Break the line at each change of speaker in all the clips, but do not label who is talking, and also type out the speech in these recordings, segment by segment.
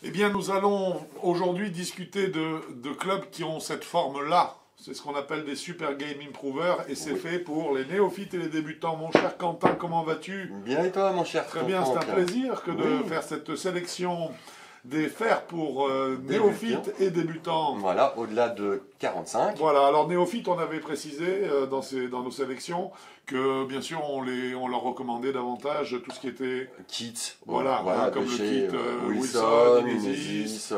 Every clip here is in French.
Eh bien, nous allons aujourd'hui discuter de clubs qui ont cette forme-là. C'est ce qu'on appelle des Super Game Improvers et c'est fait pour les néophytes et les débutants. Mon cher Quentin, comment vas-tu?
Bien et toi, mon cher
Très bien, c'est un plaisir que de faire cette sélection des fers pour néophytes et débutants.
Voilà, au-delà de 45.
Voilà, alors néophytes, on avait précisé dans nos sélections que bien sûr on leur recommandait davantage tout ce qui était
Kits,
voilà, comme le kit
Wilson,
Inesis,
Inesis,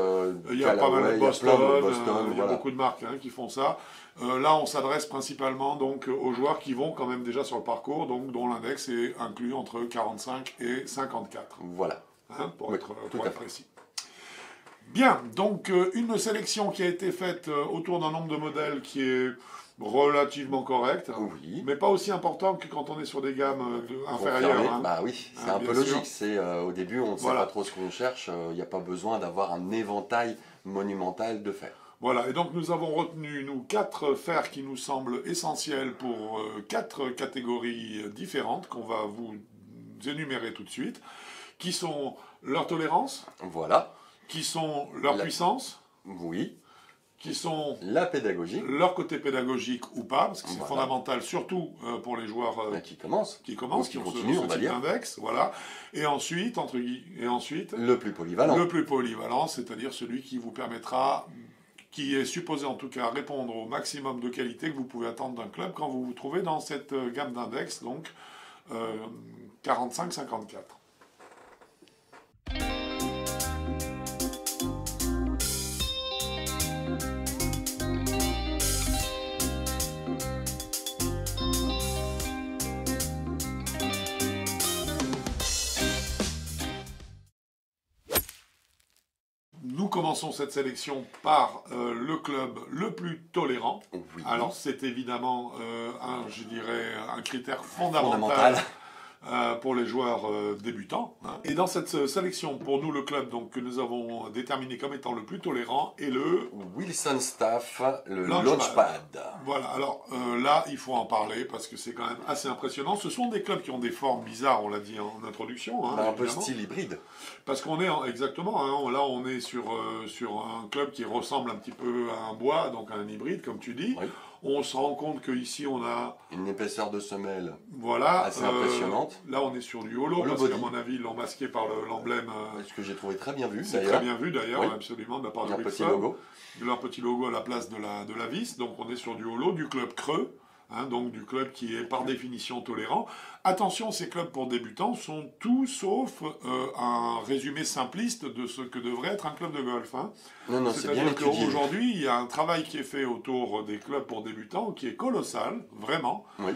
il y a pas mal de Boston, il y a
voilà.
beaucoup de marques qui font ça. Là, on s'adresse principalement donc aux joueurs qui vont quand même déjà sur le parcours, donc dont l'index est inclus entre 45 et 54.
Voilà.
Pour être précis. Bien, donc une sélection qui a été faite autour d'un nombre de modèles qui est relativement correct,
oui.
mais pas aussi important que quand on est sur des gammes inférieures.
Bah oui, c'est un peu logique. Au début, on ne sait pas trop ce qu'on cherche. Il n'y a pas besoin d'avoir un éventail monumental de fers.
Voilà, et donc nous avons retenu, nous, 4 fers qui nous semblent essentiels pour 4 catégories différentes qu'on va vous énumérer tout de suite, qui sont leur tolérance,
voilà,
qui sont leur puissance,
oui,
qui sont
la pédagogie,
leur côté pédagogique ou pas, parce que c'est fondamental surtout pour les joueurs
qui continuent,
on va dire. Index, voilà. Et ensuite,
le plus polyvalent.
Le plus polyvalent, c'est-à-dire celui qui vous permettra, qui est supposé en tout cas répondre au maximum de qualité que vous pouvez attendre d'un club quand vous vous trouvez dans cette gamme d'index, donc 45-54. Nous commençons cette sélection par le club le plus tolérant.
Oui.
Alors c'est évidemment je dirais un critère fondamental. Pour les joueurs débutants. Et dans cette sélection, pour nous, le club donc, que nous avons déterminé comme étant le plus tolérant est le
Wilson Staff, le Launchpad.
Voilà, alors là, il faut en parler parce que c'est quand même assez impressionnant. Ce sont des clubs qui ont des formes bizarres, on l'a dit en introduction.
Un peu style hybride.
Parce qu'on est, exactement, là on est sur un club qui ressemble un petit peu à un bois, donc à un hybride, comme tu dis. Oui. On se rend compte qu'ici on a
une épaisseur de semelle
assez
impressionnante.
Là on est sur du holo, parce qu'à mon avis ils l'ont masqué par l'emblème.
Ce que j'ai trouvé très bien vu.
C'est très bien vu d'ailleurs, absolument, de la part de
petit logo.
Leur petit logo à la place de la vis. Donc on est sur du holo, du club creux. Donc du club qui est par définition tolérant. Attention, ces clubs pour débutants sont tout sauf un résumé simpliste de ce que devrait être un club de golf.
Non, c'est bien étudié.
Aujourd'hui, il y a un travail qui est fait autour des clubs pour débutants qui est colossal, vraiment.
Oui.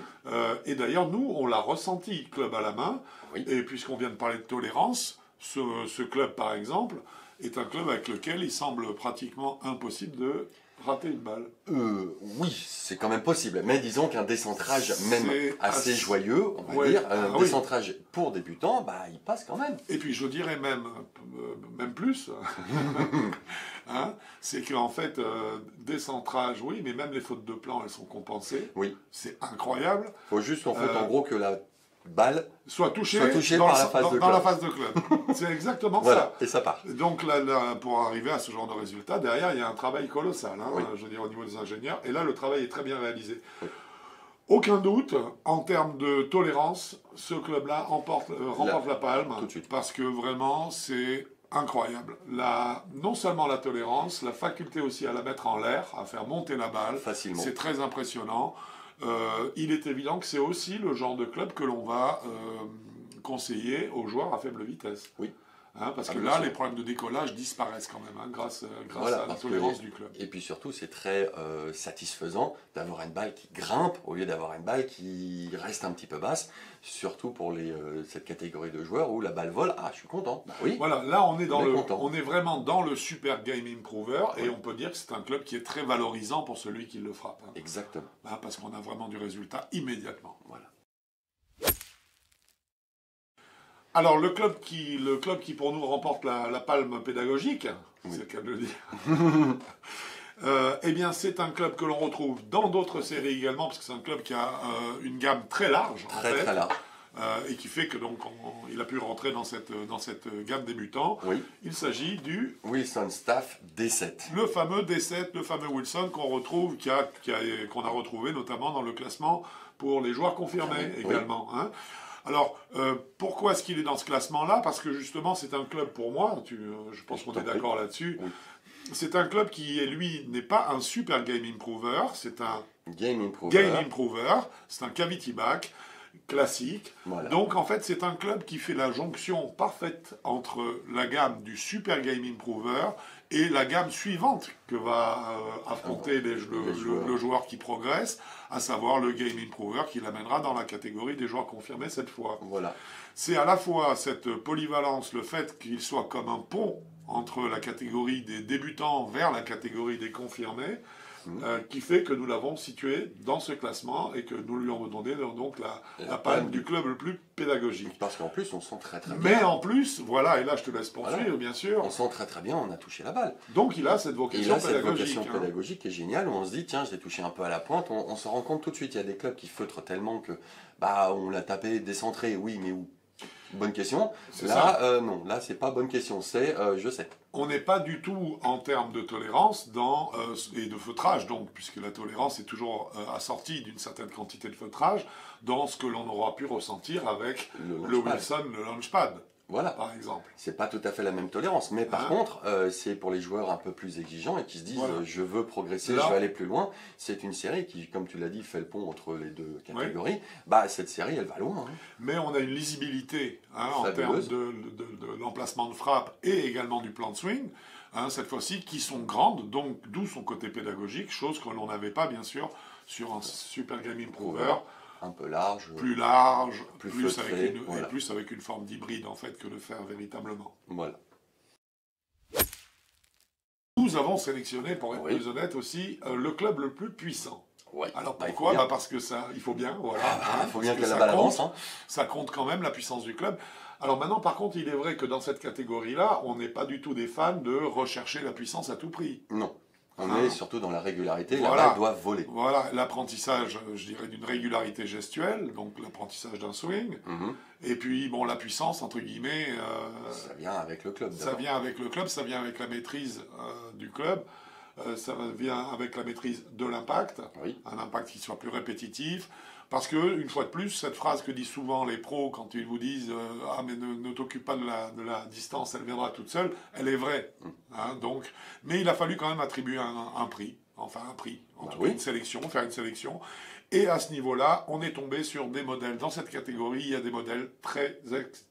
Et d'ailleurs, nous, on l'a ressenti, club à la main. Oui. Et puisqu'on vient de parler de tolérance, ce club, par exemple, est un club avec lequel il semble pratiquement impossible de rater une balle.
Oui, c'est quand même possible. Mais disons qu'un décentrage même assez joyeux, on va dire, un décentrage pour débutants, il passe quand même.
Et puis je dirais même plus, c'est qu'en fait, décentrage, oui, mais même les fautes de plan, elles sont compensées.
Oui.
C'est incroyable.
Il faut juste en fait, en gros, que la balle
soit touchée
par la phase de club.
C'est exactement
ça. Et ça part.
Donc là, pour arriver à ce genre de résultat, derrière, il y a un travail colossal, je veux dire, au niveau des ingénieurs. Et là, le travail est très bien réalisé. Oui. Aucun doute, en termes de tolérance, ce club-là remporte la palme.
Tout de suite.
Parce que vraiment, c'est incroyable. Non seulement la tolérance, la faculté aussi à la mettre en l'air, à faire monter la balle.
Facilement.
C'est très impressionnant. Il est évident que c'est aussi le genre de club que l'on va conseiller aux joueurs à faible vitesse.
Oui.
Parce que là, les problèmes de décollage disparaissent quand même, grâce à la tolérance du club.
Et puis surtout, c'est très satisfaisant d'avoir une balle qui grimpe au lieu d'avoir une balle qui reste un petit peu basse, surtout pour cette catégorie de joueurs où la balle vole. Ah, je suis content. Oui.
Voilà, là, on est vraiment dans le Super Game Improver et on peut dire que c'est un club qui est très valorisant pour celui qui le frappe.
Exactement.
Parce qu'on a vraiment du résultat immédiatement. Voilà. Alors, le club qui pour nous remporte la palme pédagogique, c'est le cas de le dire, eh bien, c'est un club que l'on retrouve dans d'autres séries également, parce que c'est un club qui a une gamme très large.
Très large.
et qui fait que donc il a pu rentrer dans cette gamme débutant.
Oui.
Il s'agit du
Wilson Staff D7.
le fameux D7, le fameux Wilson qu'on retrouve, qu'on a retrouvé notamment dans le classement pour les joueurs confirmés également. Hein. Alors, pourquoi est-ce qu'il est dans ce classement-là? Parce que justement, c'est un club pour moi, je pense qu'on est d'accord là-dessus. Oui. C'est un club qui, lui, n'est pas un super game improver, c'est un
game improver,
c'est un cavity back classique. Voilà. Donc, en fait, c'est un club qui fait la jonction parfaite entre la gamme du super game improver et la gamme suivante que va affronter le joueur qui progresse, à savoir le game improver qui l'amènera dans la catégorie des joueurs confirmés cette fois.
Voilà.
C'est à la fois cette polyvalence, le fait qu'il soit comme un pont entre la catégorie des débutants vers la catégorie des confirmés, qui fait que nous l'avons situé dans ce classement et que nous lui avons donné donc la palme du club le plus pédagogique.
Parce qu'en plus, on sent très bien.
Mais en plus, voilà, et là je te laisse poursuivre, bien sûr.
On sent très bien, on a touché la balle.
Donc il a cette vocation pédagogique.
Cette vocation pédagogique qui est géniale, où on se dit, tiens, je l'ai touché un peu à la pointe, on se rend compte tout de suite, il y a des clubs qui feutrent tellement que, on l'a tapé, décentré, oui, mais où? Bonne question. Là, non, là, c'est pas bonne question, c'est je sais.
On n'est pas du tout en termes de tolérance et de feutrage, donc, puisque la tolérance est toujours assortie d'une certaine quantité de feutrage, dans ce que l'on aura pu ressentir avec le Wilson, le Launchpad.
Voilà.
Par exemple.
C'est pas tout à fait la même tolérance, mais par contre, c'est pour les joueurs un peu plus exigeants et qui se disent je veux progresser, je veux aller plus loin. C'est une série qui, comme tu l'as dit, fait le pont entre les deux catégories. Cette série, elle va loin. Hein.
Mais on a une lisibilité en termes de l'emplacement de frappe et également du plan de swing, cette fois-ci, qui sont grandes, donc d'où son côté pédagogique, chose que l'on n'avait pas, bien sûr, sur un Super Game Improver.
Un peu large,
plus feutré, plus avec une forme d'hybride en fait que de faire véritablement.
Voilà.
Nous avons sélectionné, pour être plus honnête aussi, le club le plus puissant.
Ouais.
Alors pourquoi? Parce que ça, il faut bien, voilà.
Il faut bien que la balle avance.
Ça compte quand même la puissance du club. Alors maintenant, par contre, il est vrai que dans cette catégorie-là, on n'est pas du tout des fans de rechercher la puissance à tout prix.
Non. On est surtout dans la régularité, la balle doit voler.
Voilà, l'apprentissage, je dirais, d'une régularité gestuelle, donc l'apprentissage d'un swing. Et puis, la puissance, entre guillemets...
ça vient avec le club.
Ça vient avec le club, ça vient avec la maîtrise du club, ça vient avec la maîtrise de l'impact, un impact qui soit plus répétitif. Parce que, une fois de plus, cette phrase que disent souvent les pros quand ils vous disent « Ah, mais ne t'occupe pas de la distance, elle viendra toute seule », elle est vraie. Mais il a fallu quand même attribuer un prix, une sélection, faire une sélection. Et à ce niveau-là, on est tombé sur des modèles. Dans cette catégorie, il y a des modèles très,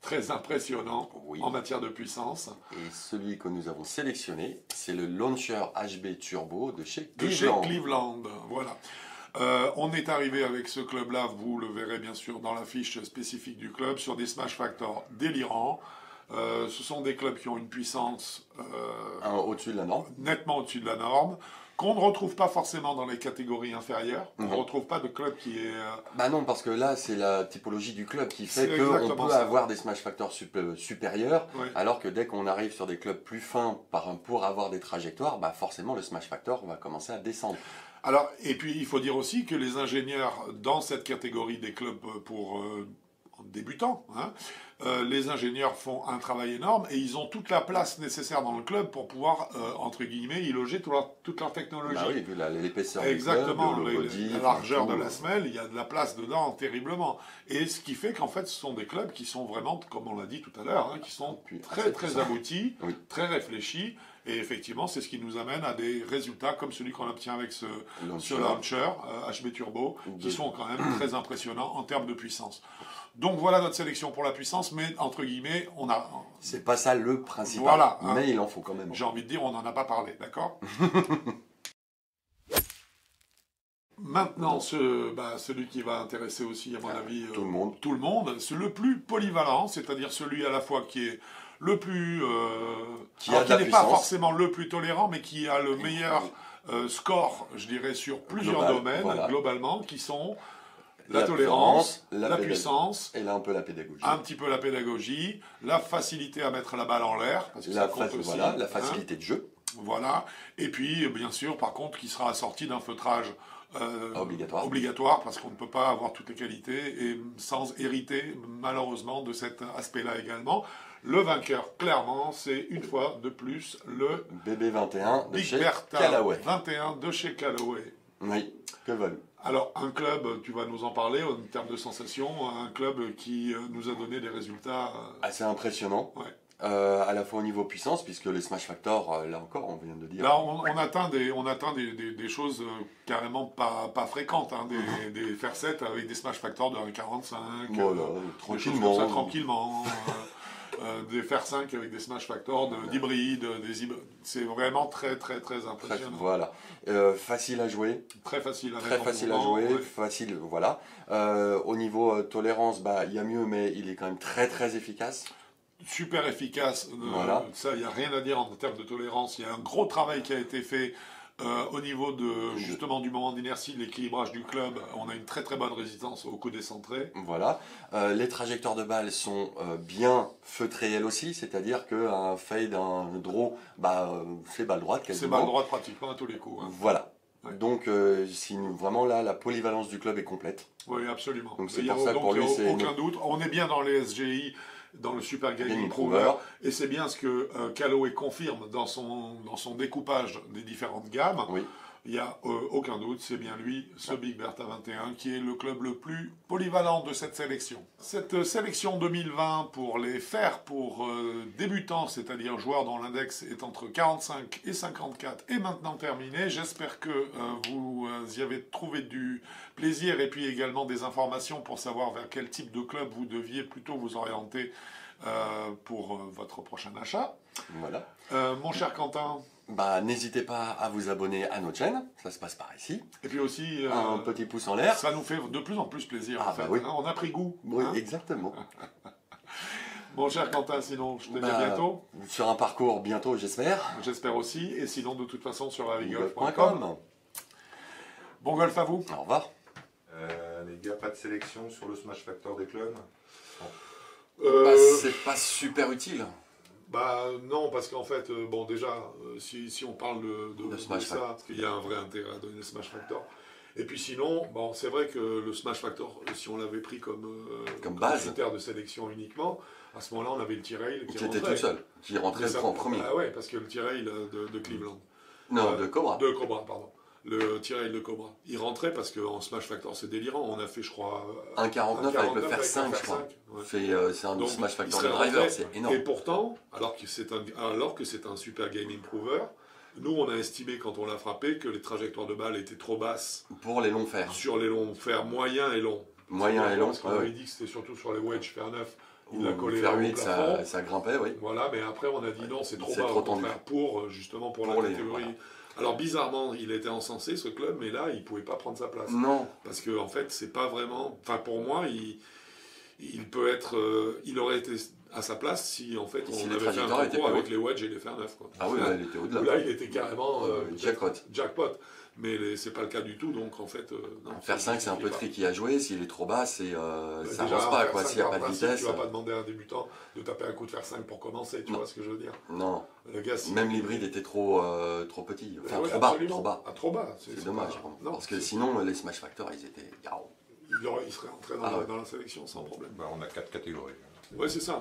très impressionnants en matière de puissance.
Et celui que nous avons sélectionné, c'est le Launcher HB Turbo de chez Cleveland.
De chez Cleveland, voilà. On est arrivé avec ce club-là, vous le verrez bien sûr dans la fiche spécifique du club, sur des smash factors délirants. Ce sont des clubs qui ont une puissance
au-dessus de la norme,
nettement au-dessus de la norme, qu'on ne retrouve pas forcément dans les catégories inférieures. On ne retrouve pas de club qui est...
non, parce que là, c'est la typologie du club qui fait qu'on peut avoir des smash factors supérieurs, alors que dès qu'on arrive sur des clubs plus fins pour avoir des trajectoires, forcément le smash factor va commencer à descendre.
Alors, et puis, il faut dire aussi que les ingénieurs dans cette catégorie des clubs pour débutants, les ingénieurs font un travail énorme et ils ont toute la place nécessaire dans le club pour pouvoir, entre guillemets, y loger toute leur technologie.
Oui, vu l'épaisseur
du club, le body, la largeur de la semelle, il y a de la place dedans terriblement. Et ce qui fait qu'en fait, ce sont des clubs qui sont vraiment, comme on l'a dit tout à l'heure, qui sont très, très aboutis, très réfléchis. Et effectivement, c'est ce qui nous amène à des résultats comme celui qu'on obtient avec ce launcher HB Turbo, qui sont quand même très impressionnants en termes de puissance. Donc voilà notre sélection pour la puissance, mais entre guillemets, on a...
C'est pas ça le principal, mais il en faut quand même.
J'ai envie de dire, on n'en a pas parlé, d'accord? Maintenant, celui qui va intéresser aussi, à mon avis, tout le monde, c'est le plus polyvalent, c'est-à-dire celui à la fois qui est le plus... qui n'est pas forcément le plus tolérant, mais qui a le meilleur score, je dirais, sur plusieurs domaines, globalement, qui sont la tolérance, la puissance,
et là un peu la pédagogie.
Un petit peu la pédagogie, la facilité à mettre la balle en l'air, parce que ça compte aussi.
La facilité de jeu.
Voilà, et puis bien sûr, par contre, qui sera assorti d'un feutrage obligatoire, parce qu'on ne peut pas avoir toutes les qualités et sans hériter malheureusement de cet aspect-là également. Le vainqueur, clairement, c'est une fois de plus le
BB21 de
Big
chez
Bertha
Callaway.
21 de chez Callaway.
Oui, que veulent.
Alors, un club, tu vas nous en parler en termes de sensations, un club qui nous a donné des résultats
assez impressionnants.
Ouais.
À la fois au niveau puissance, puisque les Smash Factor, là encore, on vient de dire.
Là, on atteint des choses carrément pas fréquentes, hein, des fer 7 avec des Smash Factor de 1,45,
voilà, tranquillement.
Tranquillement. Des fer 5 avec des Smash Factor d'hybrides, c'est vraiment très très très impressionnant.
Voilà, facile à jouer.
Très facile à
très facile à jouer,
ouais.
facile, voilà. Au niveau tolérance, il y a mieux, mais il est quand même très très efficace.
Super efficace,
voilà.
Ça il n'y a rien à dire en termes de tolérance, il y a un gros travail qui a été fait au niveau de justement du moment d'inertie, de l'équilibrage du club. On a une très très bonne résistance au coup décentré.
Voilà, les trajectoires de balles sont bien feutrées elles aussi, c'est-à-dire qu'un fade, un draw, c'est balle droite quasiment.
C'est balle droite pratiquement à tous les coups. Hein.
Voilà. Ouais. Donc vraiment là, la polyvalence du club est complète.
Oui, absolument.
Donc c'est pour ça que pour lui c'est
aucun doute. On est bien dans les SGI, dans le Super Game Improver, et c'est bien ce que Callaway confirme dans son découpage des différentes gammes.
Oui.
Il n'y a aucun doute, c'est bien lui, ce Big Bertha 21, qui est le club le plus polyvalent de cette sélection. Cette sélection 2020 pour les fers pour débutants, c'est-à-dire joueurs dont l'index est entre 45 et 54, est maintenant terminée. J'espère que vous y avez trouvé du plaisir et puis également des informations pour savoir vers quel type de club vous deviez plutôt vous orienter pour votre prochain achat.
Voilà.
Mon cher Quentin,
n'hésitez pas à vous abonner à notre chaîne, ça se passe par ici.
Et puis aussi,
un petit pouce en l'air.
Ça nous fait de plus en plus plaisir en fait.
Oui.
Hein, on a pris goût.
Oui,
hein.
Exactement.
Mon cher Quentin, sinon, je te dis à bientôt.
Sur un parcours bientôt, j'espère.
J'espère aussi. Et sinon, de toute façon, sur
avigolf.com.
Bon golf à vous.
Au revoir.
Les gars, pas de sélection sur le Smash Factor des clubs.
C'est pas super utile.
Non, parce qu'en fait, déjà, si on parle de ça, parce qu'il y a un vrai intérêt à donner le Smash Factor. Et puis sinon, c'est vrai que le Smash Factor, si on l'avait pris comme
base,
critère de sélection uniquement, à ce moment-là, on avait le T-Rail
qui était tout seul, qui rentrait en premier.
Ah ouais, parce que le T-Rail de Cleveland.
Non, de Cobra.
De Cobra, pardon. Le T-Rail de Cobra. Il rentrait parce qu'en Smash Factor, c'est délirant. On a fait, je crois,
1,49 avec le fer 5, je crois. Ouais. C'est un Smash Factor de driver, c'est énorme.
Et pourtant, alors que c'est un Super Game Improver, nous, on a estimé, quand on l'a frappé, que les trajectoires de balles étaient trop basses.
Pour les longs fers.
Sur les longs fers moyens et longs.
Moyens et longs,
parce qu'on avait dit que c'était surtout sur les wedges fer 9.
Il a collé fer 8, ça grimpait, oui.
Voilà, mais après, on a dit non, c'est trop bas,
trop tendu.
Justement pour la catégorie. Voilà. Alors, bizarrement, il était encensé, ce club, mais là, il ne pouvait pas prendre sa place.
Non.
Parce que, en fait, c'est pas vraiment... Enfin, pour moi, il peut être... il aurait été à sa place si, en fait, on avait fait un concours avec les wedges et les fer 9. Quoi.
Ah oui, là, il était au-delà.
Là, il était carrément...
jackpot.
Mais c'est pas le cas du tout, donc en fait...
non, fer 5, c'est un peu tricky à jouer. S'il est trop bas, ça avance pas, quoi. S'il n'y a pas de vitesse...
Tu vas pas demander à un débutant de taper un coup de fer 5 pour commencer, tu vois ce que je veux dire?
Non.
Le gars,
même l'hybride était trop petit. Enfin, trop bas.
Ah, trop bas.
C'est dommage. Non, parce que sinon, les Smash Factor, ils étaient...
Il serait entré dans la sélection sans problème.
On a 4 catégories.
Ouais, c'est ça.